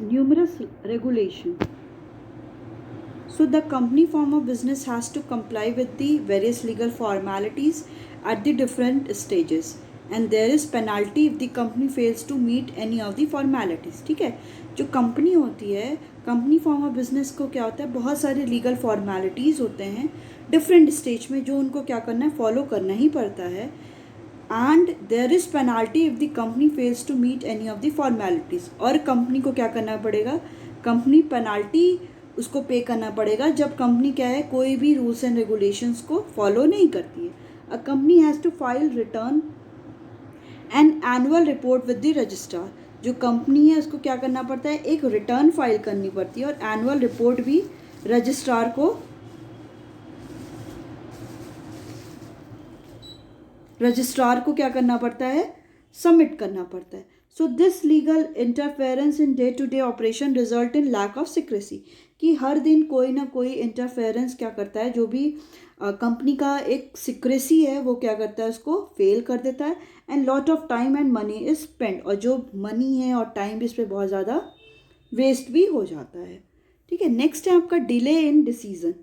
numerous regulation. So the company form of business has to comply with the various legal formalities at the different stages, and there is penalty if the company fails to meet any of the formalities. ठीक है, जो company होती है, company form of business को क्या होता है, बहुत सारे लीगल फॉर्मेलिटीज़ होते हैं डिफरेंट स्टेज में जो उनको क्या करना है, फॉलो करना ही पड़ता है. And there is penalty if the company fails to meet any of the formalities. और कंपनी को क्या करना पड़ेगा, कंपनी पेनाल्टी उसको पे करना पड़ेगा जब कंपनी क्या है, कोई भी रूल्स एंड रेगुलेशंस को फॉलो नहीं करती है. A company has to file return and annual report with the registrar. जो कंपनी है उसको क्या करना पड़ता है, एक रिटर्न फाइल करनी पड़ती है और एनुअल रिपोर्ट भी रजिस्ट्रार को क्या करना पड़ता है, सबमिट करना पड़ता है. So this legal interference in day to day operation result in lack of secrecy. कि हर दिन कोई ना कोई इंटरफेरेंस क्या करता है, जो भी कंपनी का एक सिक्रेसी है वो क्या करता है, उसको फेल कर देता है. And lot of time and money is spend. और जो मनी है और टाइम भी इस पर बहुत ज़्यादा वेस्ट भी हो जाता है. ठीक है, नेक्स्ट है आपका delay in decision.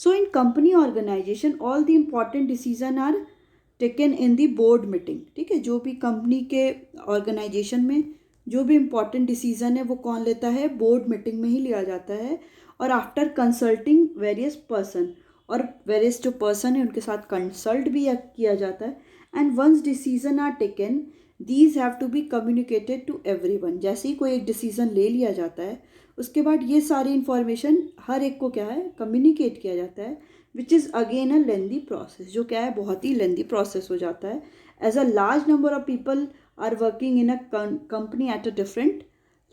So in company organisation all the important decision are taken in the board meeting. ठीक है, जो भी कंपनी के ऑर्गेनाइजेशन में जो भी इम्पॉर्टेंट डिसीजन है वो कौन लेता है, बोर्ड मीटिंग में ही लिया जाता है. और आफ्टर कंसल्टिंग वेरियस पर्सन, और वेरियस जो पर्सन है उनके साथ कंसल्ट भी किया जाता है. And once decision are taken these have to be communicated to everyone. जैसे ही कोई एक डिसीजन ले लिया जाता है उसके बाद ये सारी इन्फॉर्मेशन हर एक को क्या है, कम्युनिकेट किया जाता है. Which is again a lengthy process, जो क्या है, बहुत ही लेंदी प्रोसेस हो जाता है. As a large number of people are working in a company at a different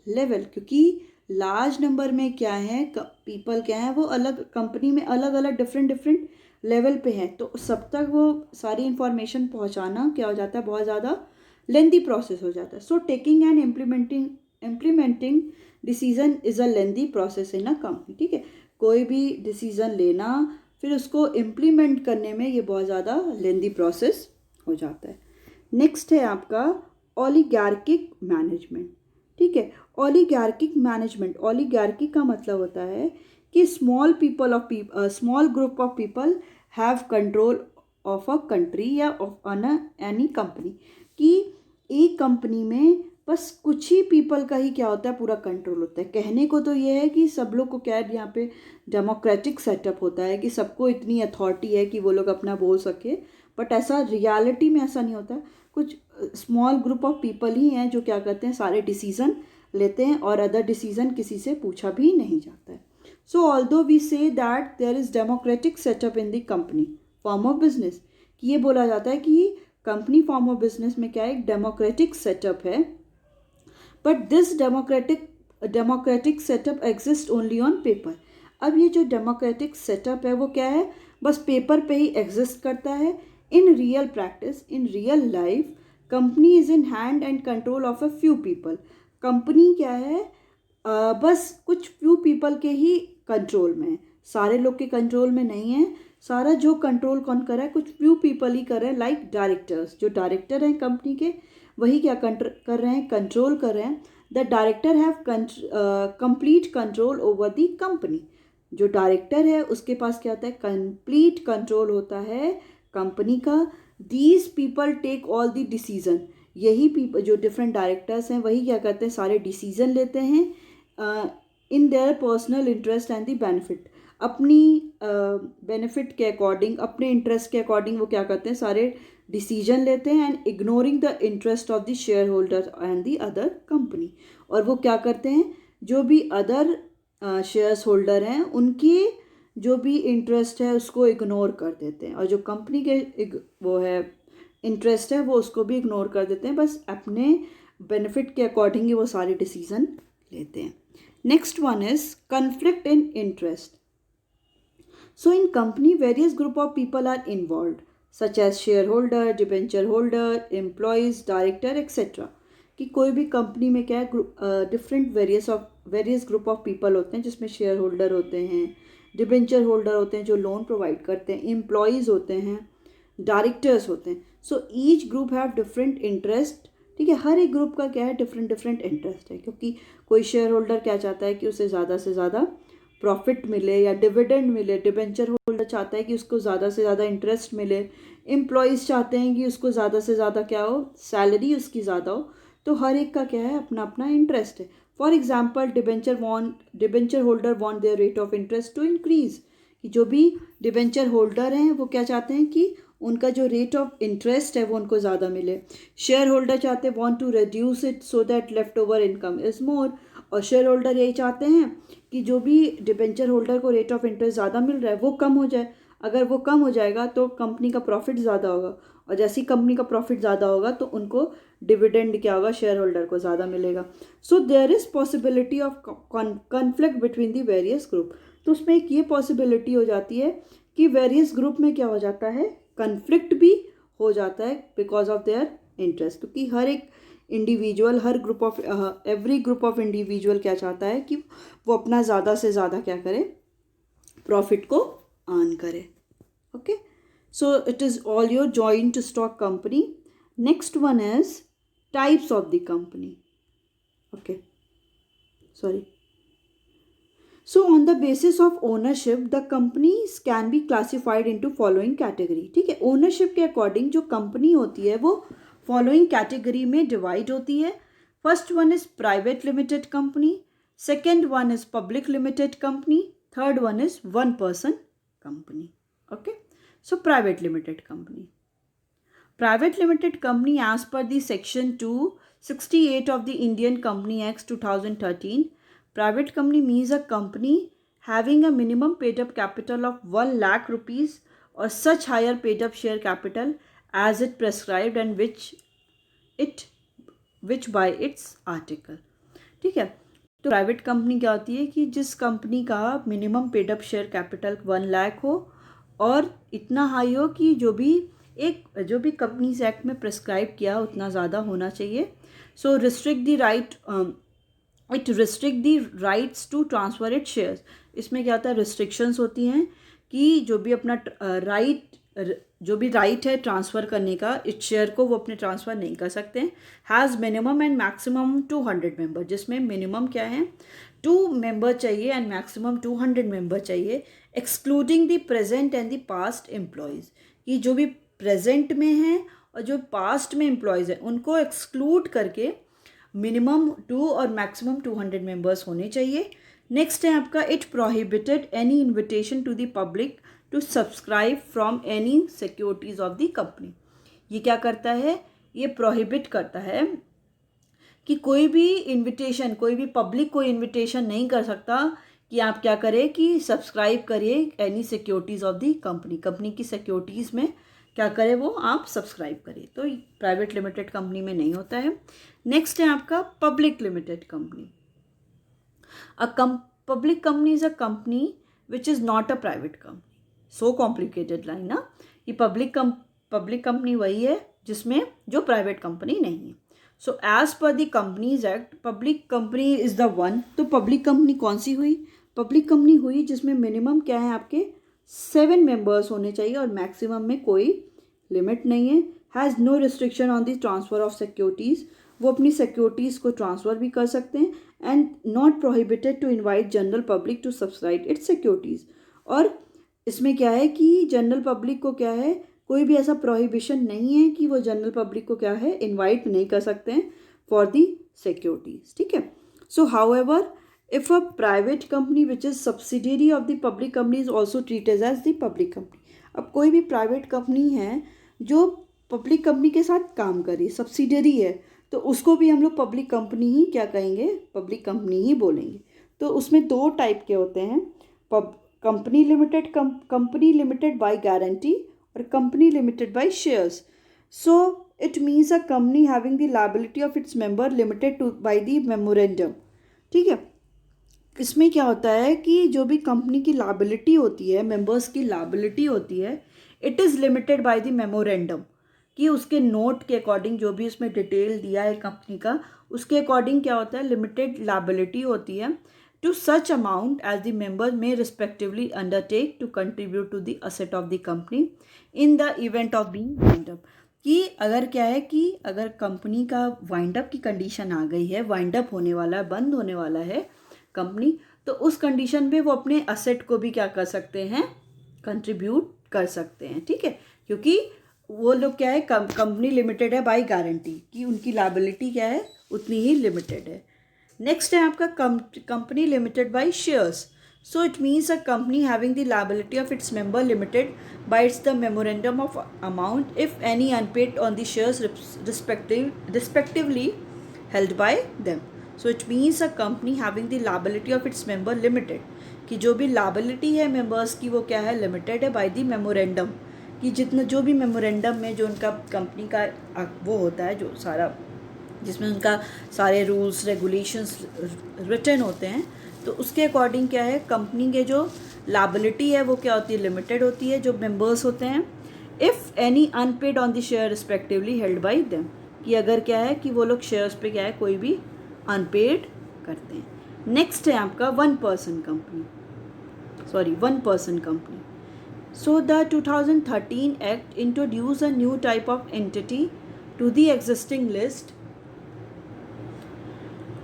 level. क्योंकि लार्ज नंबर में क्या है, पीपल क्या है, वो अलग कंपनी में अलग अलग डिफरेंट लेवल पे हैं, तो सब तक वो सारी इन्फॉर्मेशन पहुंचाना क्या हो जाता है, बहुत ज़्यादा लेंदी प्रोसेस हो जाता है. So taking and implementing decision is a lengthy process in a company. ठीक है, कोई भी डिसीजन लेना फिर उसको इम्प्लीमेंट करने में ये बहुत ज़्यादा लेंदी प्रोसेस हो जाता है. नेक्स्ट है आपका ओलिगार्किक मैनेजमेंट. ठीक है, ओलिगार्किक मैनेजमेंट, ओलिगार्की का मतलब होता है कि small group of people have control of a country या ऑफ एनी कंपनी. कि एक कंपनी में बस कुछ ही पीपल का ही क्या होता है, पूरा कंट्रोल होता है. कहने को तो ये है कि सब लोग को क्या है, यहाँ पे डेमोक्रेटिक सेटअप होता है कि सबको इतनी अथॉरिटी है कि वो लोग अपना बोल सके. बट ऐसा रियलिटी में ऐसा नहीं होता. कुछ स्मॉल ग्रुप ऑफ पीपल ही हैं जो क्या करते हैं, सारे डिसीजन लेते हैं और अदर डिसीजन किसी से पूछा भी नहीं जाता है. So although we say that there is democratic setup in the company form of business, कि ये बोला जाता है कि कंपनी फॉर्म ऑफ बिजनेस में क्या है, एक डेमोक्रेटिक सेटअप है. But this democratic setup exist only on paper. अब ये जो डेमोक्रेटिक सेटअप है वो क्या है, बस पेपर पे ही एग्जिस्ट करता है. In real practice, in real life, company is in hand and control of a few people. Company क्या है, बस कुछ फ्यू पीपल के ही कंट्रोल में है, सारे लोग के कंट्रोल में नहीं है. सारा जो कंट्रोल कौन कर रहा है, कुछ फ्यू पीपल ही कर रहे हैं. लाइक डायरेक्टर्स, जो डायरेक्टर हैं कंपनी के, वही क्या कर रहे हैं, कंट्रोल कर रहे हैं. The director have complete control over the company. जो डायरेक्टर है उसके पास क्या होता है, कंप्लीट कंट्रोल होता है कंपनी का. These people take all the decision. यही पीपल जो डिफरेंट डायरेक्टर्स हैं वही क्या करते हैं, सारे डिसीजन लेते हैं in their personal interest and the benefit. अपनी बेनिफिट के अकॉर्डिंग, अपने इंटरेस्ट के अकॉर्डिंग वो क्या करते हैं, सारे डिसीजन लेते हैं. And ignoring the interest of the shareholder and the other company. और वो क्या करते हैं, जो भी अदर शेयर्स होल्डर हैं उनकी जो भी इंटरेस्ट है उसको इग्नोर कर देते हैं, और जो कंपनी के वो है इंटरेस्ट है वो उसको भी इग्नोर कर देते हैं. बस अपने बेनिफिट के अकॉर्डिंग ही वो सारे डिसीजन लेते हैं. Next one is conflict in interest. So in company various group of people are involve such as shareholder, debenture holder, employees, director etcetera. कि कोई भी कंपनी में क्या है, different various group of people होते हैं, जिसमें शेयर होल्डर होते हैं, डिबेंचर होल्डर होते हैं जो लोन प्रोवाइड करते हैं, एम्प्लॉयज़ होते हैं, डायरेक्टर्स होते हैं. So each group have different interest ठीक है, हर एक ग्रुप का क्या है, डिफरेंट डिफरेंट इंटरेस्ट है, क्योंकि कोई शेयर होल्डर क्या चाहता है कि उसे ज़्यादा से ज़्यादा प्रॉफिट मिले या डिविडेंड मिले, डिबेंचर होल्डर चाहता है कि उसको ज़्यादा से ज़्यादा इंटरेस्ट मिले, एम्प्लॉयज़ चाहते हैं कि उसको ज़्यादा से ज़्यादा क्या हो, सैलरी उसकी ज़्यादा हो। तो हर एक का क्या है, अपना अपना इंटरेस्ट है। For example, debenture holder want their rate of interest to increase, कि जो भी डिबेंचर होल्डर हैं वो क्या चाहते हैं कि उनका जो रेट ऑफ इंटरेस्ट है वो उनको ज़्यादा मिले। शेयर होल्डर चाहते हैं want to reduce it so that left over income is more, और शेयर होल्डर यही चाहते हैं कि जो भी डिबेंचर होल्डर को रेट ऑफ इंटरेस्ट ज़्यादा मिल रहा है वो कम हो जाए। अगर वो कम हो जाएगा तो कंपनी का प्रॉफिट ज़्यादा होगा, और जैसे ही कंपनी का प्रॉफिट ज़्यादा होगा तो उनको डिविडेंड क्या होगा, शेयर होल्डर को ज़्यादा मिलेगा। So there is possibility of conflict between the various group. तो उसमें एक ये पॉसिबिलिटी हो जाती है कि वेरियस ग्रुप में क्या हो जाता है, कन्फ्लिक्ट भी हो जाता है बिकॉज ऑफ देयर इंटरेस्ट, क्योंकि हर एक individual, her group of every group of individual क्या चाहता है कि वो अपना ज़्यादा से ज़्यादा क्या करे, प्रॉफिट को अर्न करे। Okay, so it is all your joint stock company. Next one is types of the company. Okay, sorry. So on the basis of ownership, the companies can be classified into following category। ठीक है, ownership के according जो company होती है वो following category में divide होती है। First one is private limited company, second one is public limited company, third one is one person company. Okay, so private limited company. Private limited company as per the section 268 of the Indian Company Acts 2013, private company means a company having a minimum paid up capital of 1 lakh rupees or such higher paid up share capital as it prescribed and which by its article। ठीक है, तो private company क्या होती है कि जिस company का minimum paid up share capital 1 lakh हो और इतना हाई हो कि जो भी कंपनीज एक्ट में प्रिस्क्राइब किया उतना ज़्यादा होना चाहिए। So restrict the rights to transfer it shares. इसमें क्या होता है, रिस्ट्रिक्शंस होती हैं कि जो भी अपना राइट है ट्रांसफ़र करने का, इस शेयर को वो अपने ट्रांसफ़र नहीं कर सकते हैं। Has minimum and maximum 200 member, जिसमें मिनिमम क्या है 2 मेंबर चाहिए एंड मैक्सिमम 200 मेंबर चाहिए, excluding the present and the past employees, कि जो भी प्रेजेंट में हैं और जो पास्ट में एम्प्लॉयज़ हैं उनको एक्सक्लूड करके मिनिमम 2 और मैक्सिमम 200 मेंबर्स होने चाहिए। नेक्स्ट है आपका, it prohibited any invitation to the public to subscribe from any securities of the company. ये क्या करता है, ये प्रोहिबिट करता है कि कोई भी पब्लिक को इन्विटेशन नहीं कर सकता कि आप क्या करें कि सब्सक्राइब करिए any securities of the company की सिक्योरिटीज़ में क्या करें वो आप सब्सक्राइब करिए। तो प्राइवेट लिमिटेड कंपनी में नहीं होता है। नेक्स्ट है आपका public limited company. Public company is a company which is not a private company. So complicated line ना, ये पब्लिक कंपनी वही है जिसमें जो प्राइवेट कंपनी नहीं है। So as per the companies act, public company is the one. तो public company कौन सी हुई, पब्लिक कंपनी हुई जिसमें मिनिमम क्या है आपके 7 मेंबर्स होने चाहिए और मैक्सिमम में कोई लिमिट नहीं है। Has no restriction on the transfer of securities, वो अपनी सिक्योरिटीज़ को ट्रांसफ़र भी कर सकते हैं। And not prohibited to invite general public to subscribe its securities. और इसमें क्या है कि जनरल पब्लिक को क्या है, कोई भी ऐसा प्रोहिबिशन नहीं है कि वो जनरल पब्लिक को क्या है इनवाइट नहीं कर सकते हैं फॉर दी सिक्योरिटीज़। ठीक है, सो however if a private company which is subsidiary of the public company is also treated as the public company। अब कोई भी प्राइवेट कंपनी है जो पब्लिक कंपनी के साथ काम करे, सब्सिडियरी है, तो उसको भी हम लोग पब्लिक कंपनी ही क्या कहेंगे, पब्लिक कंपनी ही बोलेंगे। तो उसमें 2 टाइप के होते हैं, कंपनी लिमिटेड बाय गारंटी और company limited by shares. So it means a company having the liability of its member limited to by the memorandum. ठीक है, इसमें क्या होता है कि जो भी कंपनी की लायबिलिटी होती है, मेंबर्स की लायबिलिटी होती है, it is limited by the memorandum, कि उसके नोट के अकॉर्डिंग जो भी उसमें डिटेल दिया है कंपनी का, उसके अकॉर्डिंग क्या होता है, लिमिटेड लायबिलिटी होती है to such amount as the member में respectively undertake to contribute to the asset of the company in the event of being wind up. कि अगर क्या है कि अगर कंपनी का वाइंड अप की कंडीशन आ गई है, वाइंड अप होने वाला है, बंद होने वाला है कंपनी, तो उस कंडीशन पे वो अपने असेट को भी क्या कर सकते हैं, कंट्रीब्यूट कर सकते हैं, ठीक है, क्योंकि वो लोग क्या है, कंपनी लिमिटेड है बाय गारंटी, कि उनकी लायबिलिटी क्या है, उतनी ही लिमिटेड है। नेक्स्ट है आपका company limited by shares. So it means a company having the liability of its member limited by its the memorandum of amount if any unpaid on the shares respectively held by them. So it means a company having the liability of its member limited, कि जो भी liability है members की वो क्या है, limited है by the memorandum, कि जितना जो भी memorandum में जो उनका कंपनी का वो होता है, जो सारा जिसमें उनका सारे रूल्स रेगुलेशंस रिटन होते हैं, तो उसके अकॉर्डिंग क्या है, कंपनी के जो लायबिलिटी है वो क्या होती है, लिमिटेड होती है, जो मेंबर्स होते हैं, if any unpaid on the share respectively held by them, कि अगर क्या है कि वो लोग शेयर्स पे क्या है कोई भी अनपेड करते हैं। नेक्स्ट है आपका one person company. So the 2013 act introduce a new type of entity to the existing list,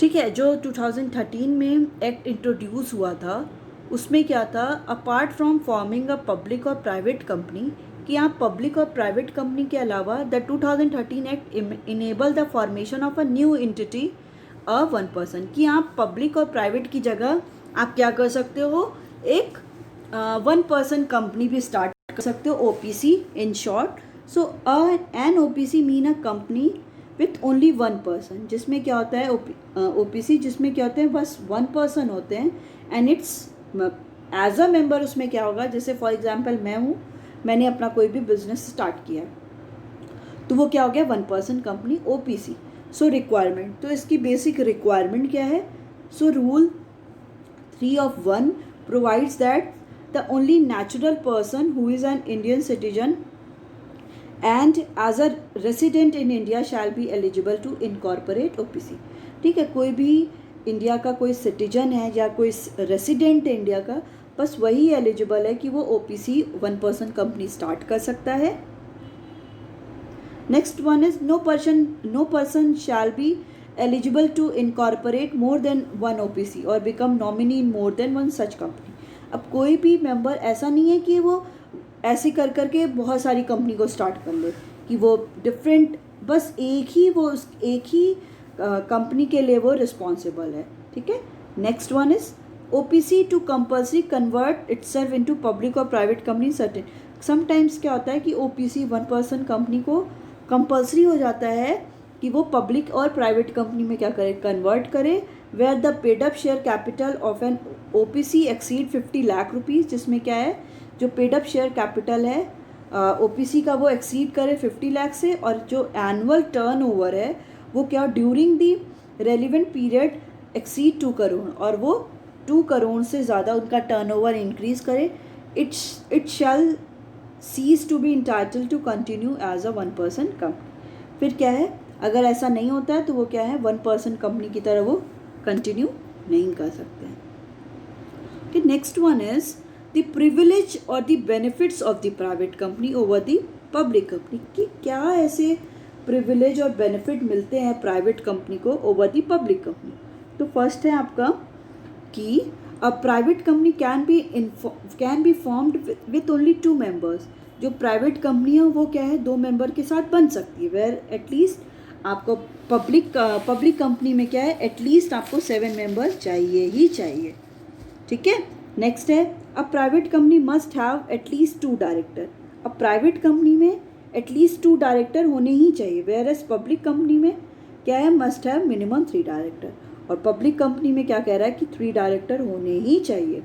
ठीक है, जो 2013 में एक्ट इंट्रोड्यूस हुआ था उसमें क्या था, apart from forming a public और प्राइवेट कंपनी, कि आप पब्लिक और प्राइवेट कंपनी के अलावा the 2013 act enable the formation of a new entity a one person, कि आप पब्लिक और प्राइवेट की जगह आप क्या कर सकते हो, एक वन पर्सन कंपनी भी स्टार्ट कर सकते हो, OPC in short. So an OPC mean a company with only one person, जिसमें क्या होता है ओपीसी, जिसमें क्या होते हैं बस वन पर्सन होते हैं, and its as a member उसमें क्या होगा, जैसे फॉर एग्जांपल मैं हूँ, मैंने अपना कोई भी बिजनेस स्टार्ट किया है, तो वो क्या हो गया, वन पर्सन कंपनी, ओपीसी। सो रिक्वायरमेंट, तो इसकी बेसिक रिक्वायरमेंट क्या है, so rule 3 of 1 provides that the only natural person who is an Indian citizen and as a resident in India shall be eligible to incorporate OPC, ठीक है, कोई भी India का कोई सिटीजन है या कोई रेसिडेंट है इंडिया का, बस वही एलिजिबल है कि वो OPC one person company start कर सकता है। Next one is no person shall be eligible to incorporate more than one OPC or become nominee in more than one such company। अब कोई भी मेंबर ऐसा नहीं है कि वो ऐसे कर करके बहुत सारी कंपनी को स्टार्ट कर ले, कि वो डिफरेंट, बस एक ही कंपनी के लिए वो रिस्पॉन्सिबल है, ठीक है। Next one is OPC to compulsory convert itself into public और प्राइवेट कंपनी सर्टेन। समटाइम्स क्या होता है कि ओपीसी वन पर्सन कंपनी को कंपल्सरी हो जाता है कि वो पब्लिक और प्राइवेट कंपनी में क्या करे, कन्वर्ट करे, where the paid up share capital of an OPC exceed 50 lakh rupees, जिसमें क्या है, जो पेड अप शेयर कैपिटल है ओपीसी का वो एक्सीड करे 50 लाख से, और जो एनुअल टर्नओवर है वो क्या during the relevant period exceed 2 crore, और वो 2 करोड़ से ज़्यादा उनका टर्नओवर इंक्रीज करे, it shall cease to be entitle to continue as a one person company. फिर क्या है, अगर ऐसा नहीं होता है तो वो क्या है, वन पर्सन कंपनी की तरह वो कंटिन्यू नहीं कर सकते हैं। Okay, next one is the privilege or the benefits of the private company over the public company, कि क्या ऐसे privilege और benefit मिलते हैं प्राइवेट कंपनी को over the public company। तो फर्स्ट है आपका कि a private company can be formed with only 2 members। जो प्राइवेट कंपनी है वो क्या है, 2 मेंबर के साथ बन सकती है, वेयर एटलीस्ट आपको पब्लिक कंपनी में क्या है, एटलीस्ट आपको 7 मेंबर चाहिए ही चाहिए, ठीक है। नेक्स्ट है अ private company must have at least 2 director. अब प्राइवेट कंपनी में एटलीस्ट 2 डायरेक्टर होने ही चाहिए, वेयर एज पब्लिक कंपनी में क्या है, मस्ट हैव मिनिमम 3 डायरेक्टर, और पब्लिक कंपनी में क्या कह रहा है कि 3 डायरेक्टर होने ही चाहिए।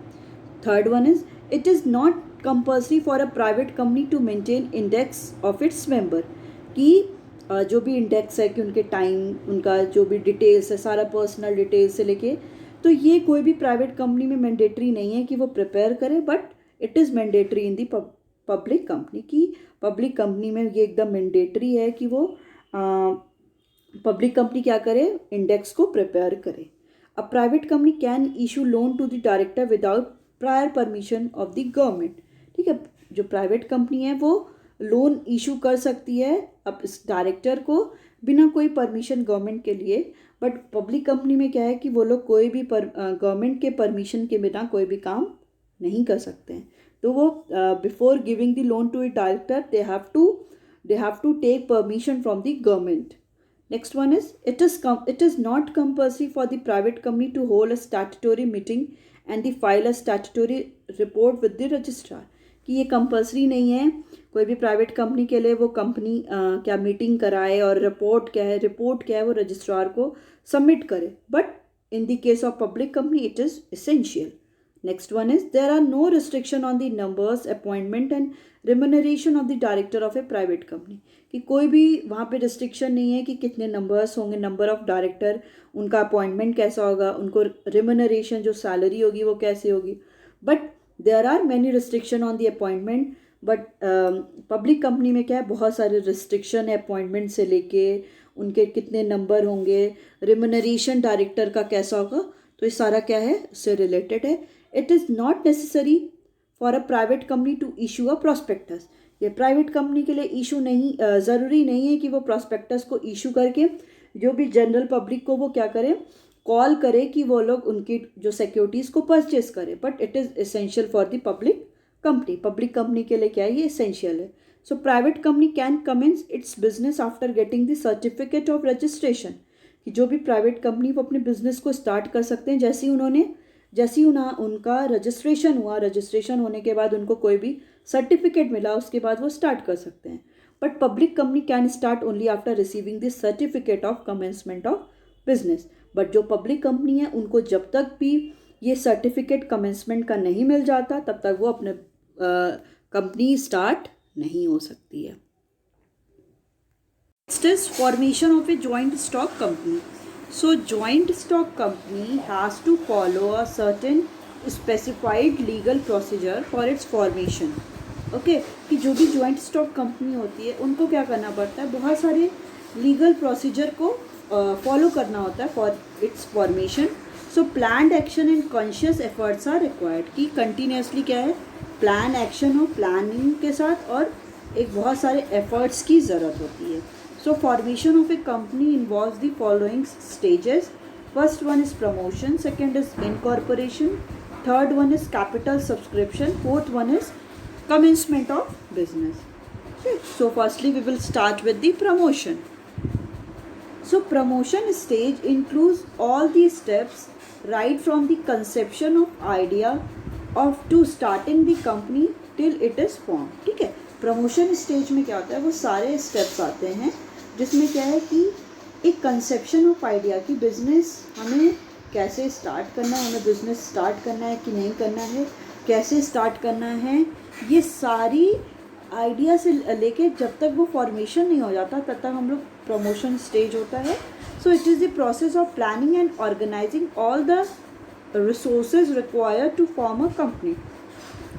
Third one is it is not compulsory for a private company to maintain index of its member, कि जो भी इंडेक्स है कि उनके टाइम, उनका जो भी डिटेल्स है, सारा पर्सनल डिटेल्स से लेके, तो ये कोई भी प्राइवेट कंपनी में मैंडेटरी नहीं है कि वो प्रिपेयर करे, but it is mandatory in the public company, की पब्लिक कंपनी में ये एकदम मैंडेटरी है कि वो पब्लिक कंपनी क्या करे, इंडेक्स को प्रिपेयर करे। A private company can issue loan to the director without prior permission of the government, ठीक है। जो प्राइवेट कंपनी है वो लोन इशू कर सकती है अब इस डायरेक्टर को बिना कोई परमिशन गवर्नमेंट के लिए। बट पब्लिक कंपनी में क्या है कि वो लोग कोई भी गवर्नमेंट के परमिशन के बिना कोई भी काम नहीं कर सकते हैं। तो वो before giving the loan to a director they have to take permission from the government. Next one is it is not compulsory for the private company to hold a statutory meeting and the file a statutory report with the registrar. कि ये compulsory नहीं है कोई भी private company के लिए वो company क्या मीटिंग कराए और रिपोर्ट क्या है वो रजिस्ट्रार को सबमिट करे, but in the case of public company it is essential. Next one is there are no restriction on the numbers, appointment and remuneration of the director of a private company. कि कोई भी वहाँ पे restriction नहीं है कि कितने numbers होंगे, number of director, उनका appointment कैसा होगा, उनको remuneration जो salary होगी वो कैसे होगी. But there are many restriction on the appointment. But public company में क्या है बहुत सारे रिस्ट्रिक्शन है अपॉइंटमेंट से लेके उनके कितने नंबर होंगे, रिम्यूनरेशन डायरेक्टर का कैसा होगा, तो ये सारा क्या है उससे रिलेटेड है. It is not necessary for a private company to issue a prospectus. ये प्राइवेट कंपनी के लिए इशू नहीं ज़रूरी नहीं है कि वो प्रॉस्पेक्टस को इशू करके जो भी जनरल पब्लिक को वो क्या करें कॉल करे कि वो लोग उनकी जो सिक्योरिटीज़ को परचेज करें. But it is essential for the public company. Public company के लिए क्या है ये एसेंशियल है. So private company can commence its business after getting the certificate of registration. कि जो भी प्राइवेट कंपनी वो अपने बिजनेस को स्टार्ट कर सकते हैं जैसे ही उनका रजिस्ट्रेशन हुआ, रजिस्ट्रेशन होने के बाद उनको कोई भी सर्टिफिकेट मिला उसके बाद वो स्टार्ट कर सकते हैं. But public company can start only after receiving the certificate of commencement of business. But जो पब्लिक कंपनी है उनको जब तक भी ये सर्टिफिकेट कमेंसमेंट का नहीं मिल जाता तब तक वो अपने कंपनी स्टार्ट नहीं हो सकती है. Next is formation of a joint stock company. So joint stock company has to follow a certain specified legal procedure for its formation. Okay, कि जो भी joint stock company होती है उनको क्या करना पड़ता है बहुत सारे legal procedure को follow करना होता है for its formation. So planned action and conscious efforts are required. कि continuously क्या है plan action हो planning के साथ और एक बहुत सारे efforts की ज़रूरत होती है. So formation of a company involves the following stages. First one is promotion, second is incorporation, third one is capital subscription, fourth one is commencement of business. Okay. So firstly we will start with the promotion. So promotion stage includes all these steps right from the conception of idea of to starting the company till it is formed. ठीक है, promotion stage में क्या होता है वो सारे steps आते हैं जिसमें क्या है कि एक कंसेप्शन ऑफ आइडिया कि बिज़नेस हमें कैसे स्टार्ट करना है, हमें बिज़नेस स्टार्ट करना है कि नहीं करना है, कैसे स्टार्ट करना है, ये सारी आइडिया से लेके जब तक वो फॉर्मेशन नहीं हो जाता तब तक हम लोग प्रमोशन स्टेज होता है. So it is the process of planning and organising all the resources required to form a company.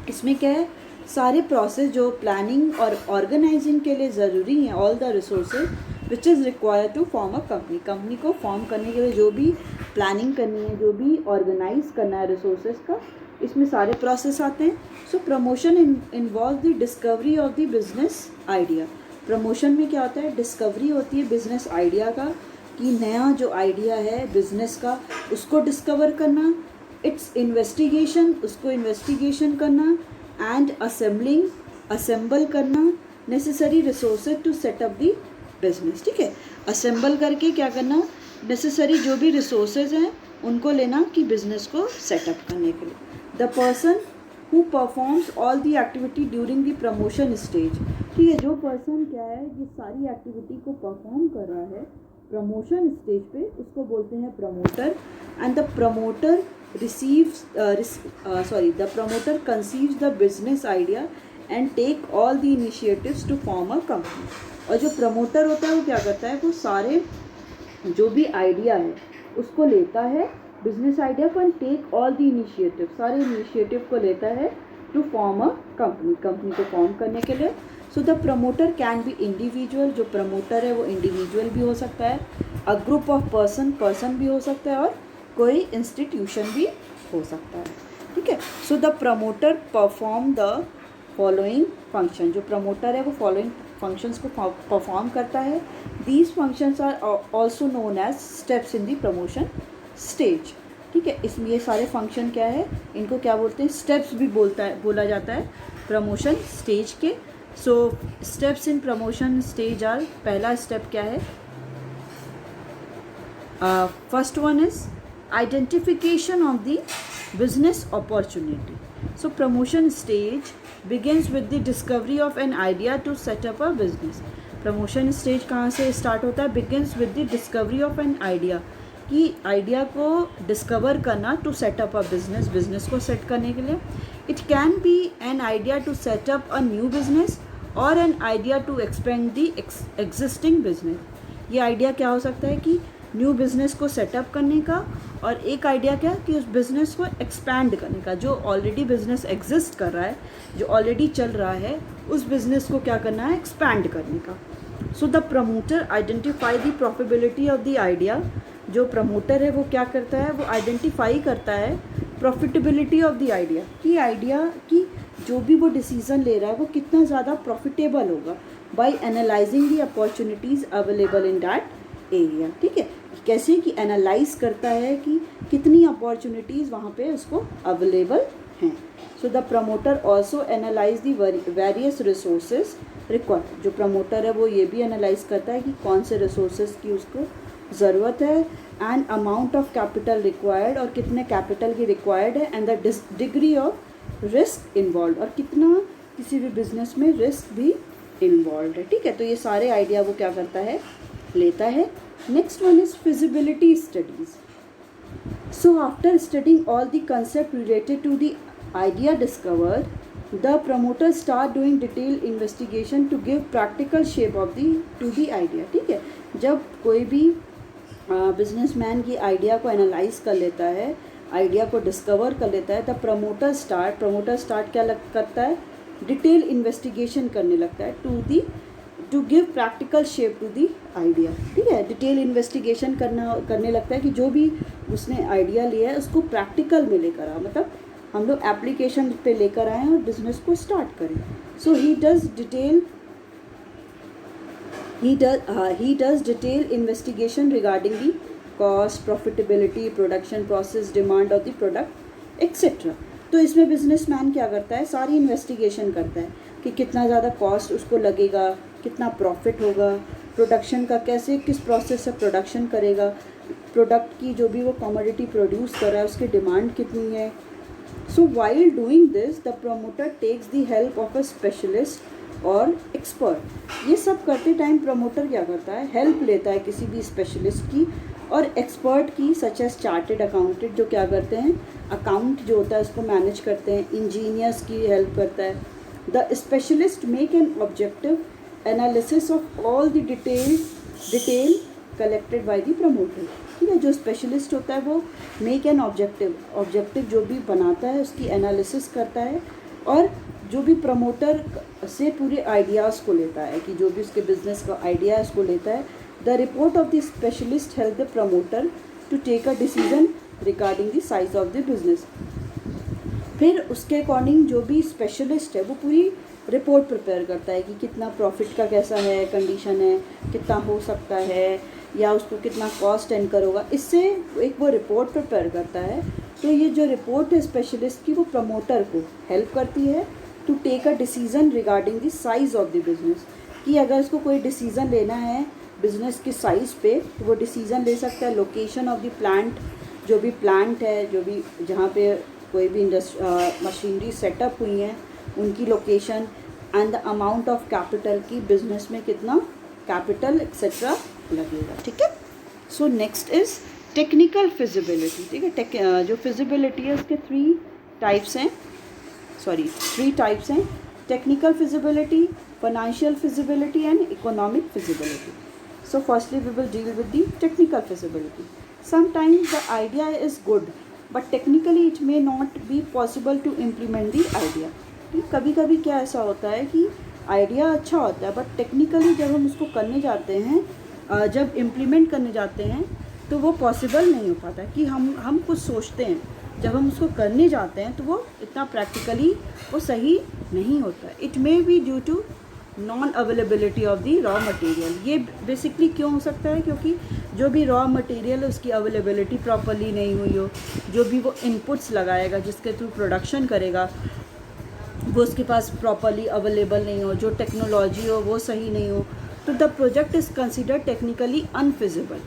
इसमें क्या है सारे प्रोसेस जो प्लानिंग और ऑर्गेनाइजिंग के लिए ज़रूरी हैं, all the resources which is required to form a company. Company को फॉर्म करने के लिए जो भी प्लानिंग करनी है, जो भी ऑर्गेनाइज करना है रिसोर्सेज का, इसमें सारे प्रोसेस आते हैं. So promotion involve the discovery of the business idea. Promotion में क्या होता है डिस्कवरी होती है बिजनेस आइडिया का कि नया जो आइडिया है बिजनेस का उसको डिस्कवर करना, इट्स इन्वेस्टिगेशन उसको इन्वेस्टिगेशन करना एंड असेंबल करना necessary resources to setup the business. ठीक है, असेंबल करके क्या करना नेसेसरी जो भी रिसोर्सेज हैं उनको लेना कि बिजनेस को सेटअप करने के लिए. The person who performs all the activity during the promotion stage. ठीक है, जो पर्सन क्या है ये सारी एक्टिविटी को परफॉर्म कर रहा है प्रमोशन स्टेज पे उसको बोलते हैं promoter. And the promoter the promoter conceives the business idea and take all the initiatives to form a company. और जो प्रमोटर होता है वो क्या करता है वो सारे जो भी आइडिया है उसको लेता है बिजनेस आइडिया को and take all the initiative सारे इनिशिएटिव को लेता है to form a company. Company को फॉर्म करने के लिए. So the promoter can be individual. जो प्रमोटर है वो इंडिविजुअल भी हो सकता है, अ ग्रुप ऑफ पर्सन भी हो सकता है और कोई इंस्टीट्यूशन भी हो सकता है. ठीक है, so the promoter perform the following function, जो प्रमोटर है वो फॉलोइंग फंक्शंस को परफॉर्म करता है. These functions are also known as steps in the promotion stage. ठीक है, इसमें ये सारे फंक्शन क्या है, इनको क्या बोलते हैं, स्टेप्स भी बोला जाता है प्रमोशन स्टेज के. So steps in promotion stage are, पहला स्टेप क्या है, first one is identification of the business opportunity. So promotion stage begins with the discovery of an idea to set up a business. Promotion stage कहाँ से start होता है, begins with the discovery of an idea, कि idea को discover करना to set up a business, business को set करने के लिए. It can be an idea to set up a new business और an idea to expand the existing business. ये idea क्या हो सकता है कि न्यू बिज़नेस को सेटअप करने का, और एक आइडिया क्या कि उस बिज़नेस को एक्सपैंड करने का, जो ऑलरेडी बिज़नेस एग्जिस्ट कर रहा है, जो ऑलरेडी चल रहा है, उस बिज़नेस को क्या करना है, एक्सपैंड करने का. सो the promoter identify the profitability of the idea. जो प्रमोटर है वो क्या करता है, वो आइडेंटिफाई करता है प्रॉफिटेबिलिटी ऑफ द आइडिया, कि आइडिया की जो भी वो डिसीज़न ले रहा है वो कितना ज़्यादा प्रॉफिटेबल होगा, by analysing the opportunities available in that area. ठीक है, कैसे कि एनालाइज करता है कि कितनी अपॉर्चुनिटीज़ वहाँ पे उसको अवेलेबल हैं. सो the promoter also analyse the various resources required. जो प्रमोटर है वो ये भी एनालाइज करता है कि कौन से रिसोर्सेज की उसको ज़रूरत है, and amount of capital required, और कितने कैपिटल की रिक्वायर्ड है, and the degree of risk involve, और कितना किसी भी बिजनेस में रिस्क भी इन्वॉल्व है. ठीक है, तो ये सारे आइडिया वो क्या करता है, लेता है. Next one is feasibility studies. So after studying all the concept related to the idea discovered, the promoter start doing detailed investigation to give practical shape of to the idea. ठीक है, जब कोई भी बिजनेसमैन की idea को analyse कर लेता है, आइडिया को डिस्कवर कर लेता है, तब प्रमोटर स्टार्ट क्या करता है, डिटेल इन्वेस्टिगेशन करने लगता है to give practical shape to the idea. ठीक है, डिटेल इन्वेस्टिगेशन करने लगता है कि जो भी उसने आइडिया लिया है उसको प्रैक्टिकल में लेकर आ, मतलब हम लोग एप्लीकेशन पे लेकर आएँ और बिजनेस को स्टार्ट करें. So he does detail investigation regarding the cost, profitability, production process, demand of the product etcetera. तो इसमें बिजनेसमैन क्या करता है, सारी इन्वेस्टिगेशन करता है कि कितना ज़्यादा कॉस्ट उसको लगेगा, कितना प्रॉफिट होगा, प्रोडक्शन का कैसे, किस प्रोसेस से प्रोडक्शन करेगा, प्रोडक्ट की जो भी वो कमोडिटी प्रोड्यूस कर रहा है उसकी डिमांड कितनी है. So while doing this the promoter takes the help of a specialist और एक्सपर्ट. ये सब करते टाइम प्रमोटर क्या करता है, हेल्प लेता है किसी भी स्पेशलिस्ट की और एक्सपर्ट की, सच एज चार्टेड अकाउंटेंट, जो क्या करते हैं, अकाउंट जो होता है उसको मैनेज करते हैं, इंजीनियर्स की हेल्प करता है. The specialist make an objective analysis of all the detail collected by the promoter. ठीक है, जो स्पेशलिस्ट होता है वो मेक एन ऑब्जेक्टिव जो भी बनाता है उसकी एनालिसिस करता है, और जो भी प्रमोटर से पूरे आइडियाज़ को लेता है, कि जो भी उसके बिजनेस का आइडिया है उसको लेता है. The report of the specialist help the promoter to take a decision regarding the size of the business. फिर उसके अकॉर्डिंग जो भी स्पेशलिस्ट है वो पूरी रिपोर्ट प्रिपेयर करता है कि कितना प्रॉफिट का कैसा है, कंडीशन है, कितना हो सकता है, या उसको कितना कॉस्ट एनकर होगा. इससे एक वो रिपोर्ट प्रिपेयर करता है. तो ये जो रिपोर्ट है स्पेशलिस्ट की, वो प्रमोटर को हेल्प करती है to take a decision regarding the size of the business, कि अगर उसको कोई डिसीज़न लेना है बिज़नेस के साइज़ पे तो वो डिसीज़न ले सकता है. लोकेशन ऑफ द प्लांट, जो भी प्लांट है, जो भी जहाँ पे कोई भी मशीनरी सेटअप हुई हैं उनकी location, and the amount of capital की बिजनेस में कितना कैपिटल एक्सेट्रा लगेगा. ठीक है, so next is technical feasibility. ठीक है, जो फिजिबिलिटी है उसके थ्री टाइप्स हैं. Technical feasibility, financial feasibility and economic feasibility. So firstly we will deal with the technical feasibility. Sometimes the idea is good but technically it may not be possible to implement the idea. कभी कभी क्या ऐसा होता है कि idea अच्छा होता है बट टेक्निकली जब हम उसको करने जाते हैं, जब इम्प्लीमेंट करने जाते हैं तो वो पॉसिबल नहीं हो पाता. कि हम कुछ सोचते हैं, जब हम उसको करने जाते हैं तो वो इतना प्रैक्टिकली वो सही नहीं होता है। It may be due to non availability of the raw material. ये बेसिकली क्यों हो सकता है? क्योंकि जो भी रॉ मटेरियल है उसकी अवेलेबिलिटी प्रॉपरली नहीं हुई हो, जो भी वो इनपुट्स लगाएगा जिसके थ्रू प्रोडक्शन करेगा वो उसके पास प्रॉपरली अवेलेबल नहीं हो, जो टेक्नोलॉजी हो वो सही नहीं हो, तो the project is considered technically unfeasible.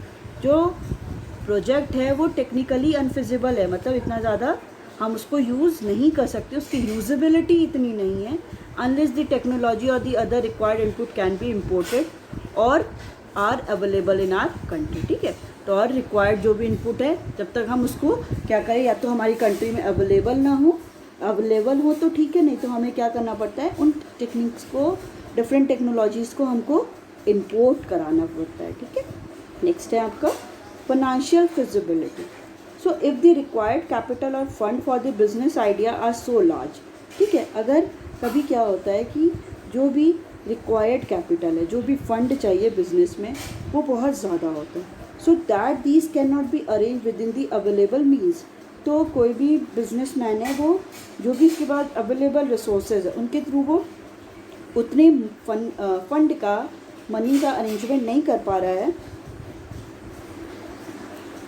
जो प्रोजेक्ट है वो टेक्निकली अनफिजिबल है, मतलब इतना ज़्यादा हम उसको यूज़ नहीं कर सकते, उसकी यूजेबिलिटी इतनी नहीं है अनलेस द टेक्नोलॉजी और the other required input can be imported और are available in our country. ठीक है, तो और रिक्वायर्ड जो भी इनपुट है जब तक हम उसको क्या करें, या तो हमारी कंट्री में अवेलेबल ना हो, अवेलेबल हो तो ठीक है, नहीं तो हमें क्या करना पड़ता है, उन टेक्निक्स को, डिफरेंट टेक्नोलॉजीज़ को हमको इम्पोर्ट कराना पड़ता है। ठीक है, नेक्स्ट है आपका financial feasibility. So if the required capital और fund for the business idea are so large. ठीक है, अगर कभी क्या होता है कि जो भी रिक्वायर्ड कैपिटल है, जो भी फंड चाहिए बिजनेस में, वो बहुत ज़्यादा होता है, so that these can not be arrange with in the available means. तो कोई भी बिजनेसमैन है वो जो भी इसके बाद अवेलेबल रिसोर्सेज है उनके थ्रू वो उतने फंड का, मनी का अरेंजमेंट नहीं कर पा रहा है,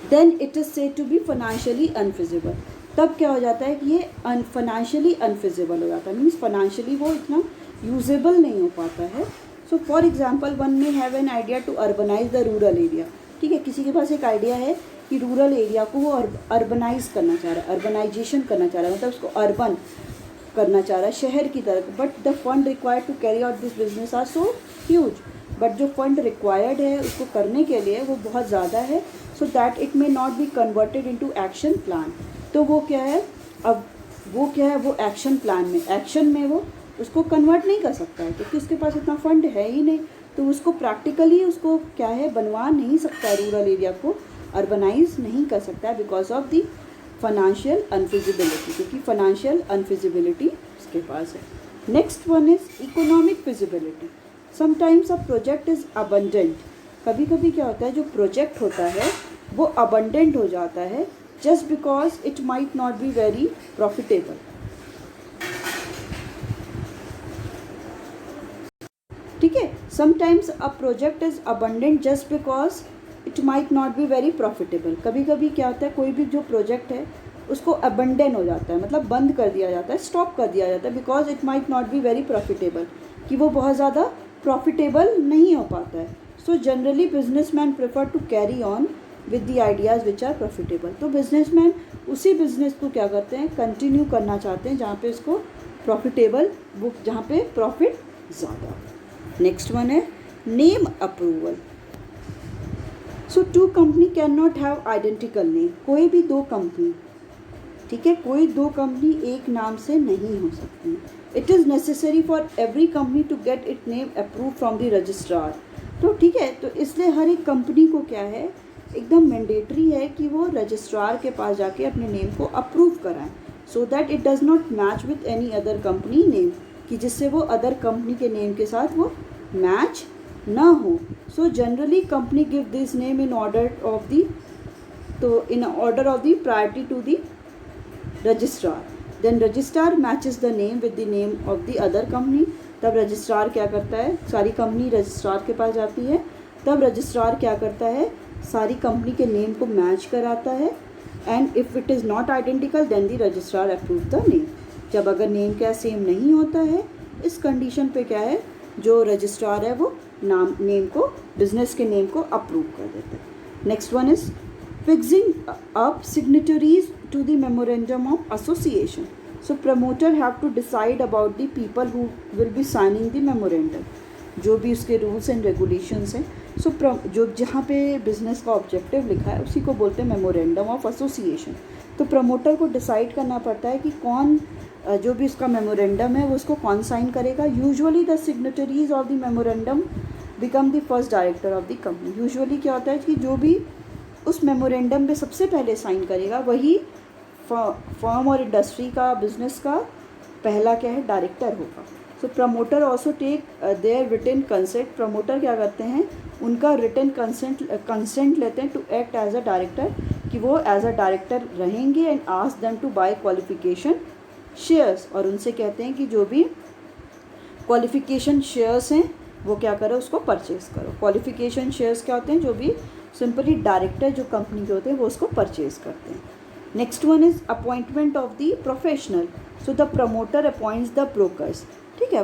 then it is said to be financially unfeasible. तब क्या हो जाता है कि ये फाइनेंशियली अनफिजिबल हो जाता है, मीन्स फाइनेंशियली वो इतना यूजेबल नहीं हो पाता है। So for example one may have an idea to urbanise the rural area. ठीक है, किसी के पास एक आइडिया है कि रूरल एरिया को वो अर्बनाइज करना चाह रहा है, अर्बनाइजेशन करना चाह रहा है, मतलब उसको अर्बन करना चाह रहा है, शहर की तरफ, but the fund required to carry out this business are so huge. But जो फंड रिक्वायर्ड है उसको करने के लिए वो बहुत ज़्यादा है, so that it may not be converted into action plan. तो वो क्या है, अब वो क्या है, वो एक्शन प्लान में, एक्शन में वो उसको कन्वर्ट नहीं कर सकता है क्योंकि उसके पास इतना फंड है ही नहीं, तो उसको प्रैक्टिकली उसको क्या है, बनवा नहीं सकता, रूरल एरिया को अर्बनाइज नहीं कर सकता बिकॉज ऑफ दी फाइनेंशियल अनफिजिबिलिटी, क्योंकि फाइनेंशियल अनफिजिबिलिटी उसके पास है। Next one is economic feasibility. Sometimes a project is abundant. कभी कभी क्या होता है, जो प्रोजेक्ट होता है वो अबंडेंट हो जाता है just because it might not be very profitable. ठीक है, sometimes a project is abundant just because it might not be very profitable. कभी कभी क्या होता है, कोई भी जो प्रोजेक्ट है उसको अबंडन हो जाता है, मतलब बंद कर दिया जाता है, स्टॉप कर दिया जाता है, because it might not be very profitable, कि वो बहुत ज़्यादा प्रॉफिटेबल नहीं हो पाता है। So generally businessman prefer to carry on with the ideas which are profitable. तो बिजनेसमैन उसी बिजनेस को क्या करते हैं, कंटिन्यू करना चाहते हैं जहाँ पे इसको प्रॉफिटेबल, वो जहाँ पे प्रॉफिट ज़्यादा। नेक्स्ट वन है name approval. So two company can not have identical name. कोई भी दो कंपनी, ठीक है, कोई दो कंपनी एक नाम से नहीं हो सकती। It is necessary for every company to get it name approve from the registrar. तो ठीक है, तो इसलिए हर एक कंपनी को क्या है, एकदम मैंडेटरी है कि वो रजिस्ट्रार के पास जाके अपने नेम को अप्रूव कराएं, सो that it does not match with any other company name, कि जिससे वो अदर कंपनी के नेम के साथ वो मैच ना हो। So generally company give this name in order of the, तो in order of the priority to the registrar, then registrar matches the name with the name of the other company. तब registrar क्या करता है, सारी company registrar के पास जाती है, तब रजिस्ट्रार क्या करता है, सारी कंपनी के नेम को मैच कराता है, and if it is not identical then the registrar approve the name. जब अगर नेम क्या सेम नहीं होता है, इस कंडीशन पे क्या है, जो रजिस्ट्रार है वो नेम को, बिजनेस के नेम को अप्रूव कर देता है। Next one is fixing up signatories to the memorandum of association. So promoter have to decide about the people who will be signing the memorandum, जो भी उसके रूल्स एंड रेगुलेशंस हैं। सो जो जहाँ पे बिजनेस का ऑब्जेक्टिव लिखा है उसी को बोलते हैं मेमोरेंडम ऑफ एसोसिएशन। तो प्रमोटर को डिसाइड करना पड़ता है कि कौन, जो भी उसका मेमोरेंडम है वो उसको कौन साइन करेगा। Usually the signatories of the memorandum become the first director of the company. Usually क्या होता है कि जो भी उस मेमोरेंडम पे सबसे पहले साइन करेगा वही फर्म और इंडस्ट्री का, बिजनेस का पहला क्या है, डायरेक्टर होगा। So promoter also take their written consent. Promoter क्या करते हैं, उनका रिटन कंसेंट लेते हैं to act as a director, कि वो एज अ डायरेक्टर रहेंगे, and ask them to buy qualification shares, और उनसे कहते हैं कि जो भी क्वालिफिकेशन शेयर्स हैं वो क्या करो, उसको परचेज़ करो। क्वालिफिकेशन शेयर्स क्या होते हैं, जो भी सिंपली डायरेक्टर जो कंपनी के होते हैं वो उसको परचेज़ करते हैं। Next one is appointment of the professional. So the promoter appoints the brokers. ठीक है,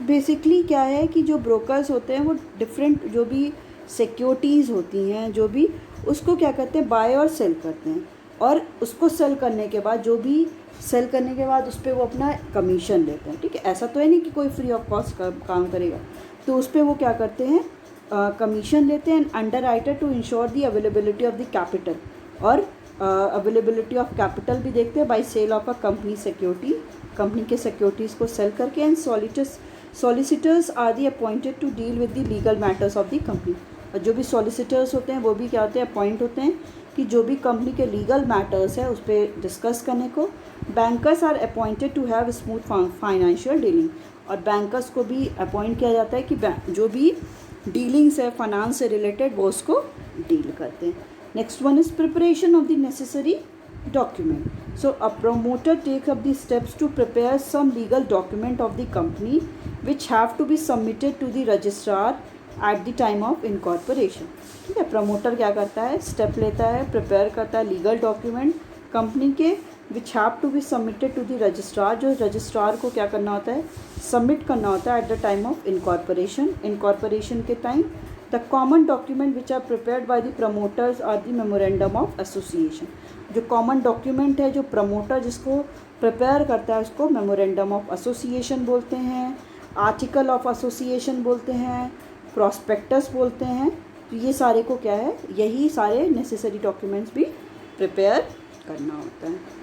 बेसिकली क्या है कि जो ब्रोकर्स होते हैं वो डिफरेंट जो भी सिक्योरिटीज़ होती हैं, जो भी उसको क्या करते हैं, बाय और सेल करते हैं, और उसको सेल करने के बाद जो भी सेल करने के बाद उस पर वो अपना कमीशन लेते हैं। ठीक है, ऐसा तो है नहीं कि कोई फ्री ऑफ कॉस्ट काम करेगा, तो उस पर वो क्या करते हैं, कमीशन लेते हैं। Underwriter to ensure the availability of the capital, और अवेलेबिलिटी ऑफ कैपिटल भी देखते हैं by sale of a company security, company के सिक्योरिटीज़ को सेल करके। And solicitors are the appointed to deal with the legal matters of the company. और जो भी सॉलिसिटर्स होते हैं वो भी क्या होते हैं, अपॉइंट होते हैं कि जो भी कंपनी के लीगल मैटर्स है उस पर डिस्कस करने को। Bankers are appointed to have smooth financial dealing, और बैंकर्स को भी अपॉइंट किया जाता है कि जो भी डीलिंग्स है फाइनेंस से रिलेटेड वो उसको डील करते हैं। Next one is preparation of the necessary document. So a promoter take up the steps to prepare some legal document of the company which have to be submitted to the registrar at the time of incorporation. ठीक है, promoter क्या करता है, step लेता है, prepare करता है legal document company के which have to be submitted to the registrar, जो रजिस्ट्रार को क्या करना होता है, सबमिट करना होता है at the time of incorporation के time. The common document which are prepared by the promoters are the memorandum of association. जो कॉमन डॉक्यूमेंट है जो प्रमोटर जिसको प्रिपेयर करता है उसको मेमोरेंडम ऑफ एसोसिएशन बोलते हैं, आर्टिकल ऑफ एसोसिएशन बोलते हैं, प्रॉस्पेक्टस बोलते हैं। तो ये सारे को क्या है, यही सारे नेसेसरी डॉक्यूमेंट्स भी प्रिपेयर करना होता है।